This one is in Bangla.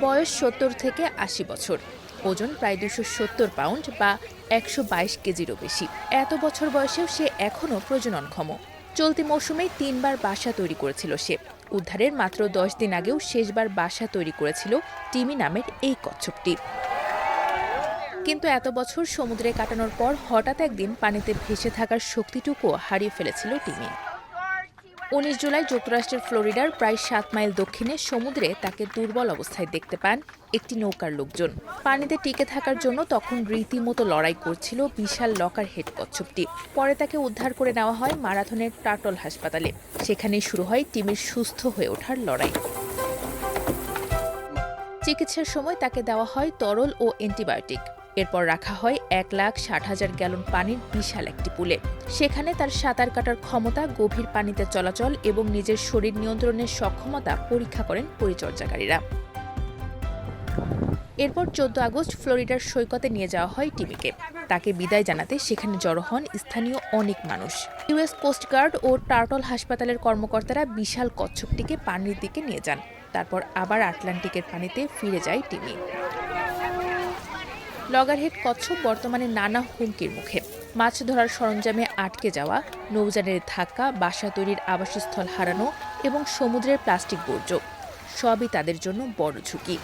বয়স ৭০ থেকে ৮০ বছর, ওজন প্রায় ২৭০ পাউন্ড বা ১২২ কেজিরও বেশি। এত বছর বয়সেও সে এখনও প্রজননক্ষম। চলতি মৌসুমেই ৩বার বাসা তৈরি করেছিল সে। উদ্ধারের মাত্র ১০ দিন আগেও শেষবার বাসা তৈরি করেছিল টিমি নামের এই কচ্ছপটি। কিন্তু এত বছর সমুদ্রে কাটানোর পর হঠাৎ একদিন পানিতে ভেসে থাকার শক্তিটুকুও হারিয়ে ফেলেছিল টিমি। ১৯ জুলাই যুক্তরাষ্ট্রের ফ্লোরিডার প্রায় ৭ মাইল দক্ষিণে সমুদ্রে তাকে দুর্বল অবস্থায় দেখতে পান একটি নৌকার লোকজন। পানিতে টিকে থাকার জন্য তখন রীতিমতো লড়াই করছিল বিশাল লকার হেড কচ্ছপটি। পরে তাকে উদ্ধার করে নেওয়া হয় মারাথনের টার্টল হাসপাতালে। সেখানেই শুরু হয় টিমির সুস্থ হয়ে ওঠার লড়াই। চিকিৎসার সময় তাকে দেওয়া হয় তরল ও অ্যান্টিবায়োটিক। এরপর রাখা হয় ১,৬০,০০০ গ্যালন পানির বিশাল একটি পুলে। সেখানে তার সাঁতার কাটার ক্ষমতা, গভীর পানিতে চলাচল এবং নিজের শরীর নিয়ন্ত্রণের সক্ষমতা পরীক্ষা করেন পরিচর্যাকারীরা। এরপর ১৪ আগস্ট ফ্লোরিডার সৈকতে নিয়ে যাওয়া হয় টিমিকে। তাকে বিদায় জানাতে সেখানে জড়ো হন স্থানীয় অনেক মানুষ। ইউএস কোস্টগার্ড ও টার্টল হাসপাতালের কর্মকর্তারা বিশাল কচ্ছপটিকে পানির দিকে নিয়ে যান। তারপর আবার আটলান্টিকের পানিতে ফিরে যায় টিমি। লগারহেড কচ্ছপ বর্তমানে নানা হুমকির মুখে। মাছ ধরার সরঞ্জামে আটকে যাওয়া, নৌযানের ধাক্কা, বাসা তৈরির আবাসস্থল হারানো এবং সমুদ্রের প্লাস্টিক বর্জ্য সবই তাদের জন্য বড় ঝুঁকি।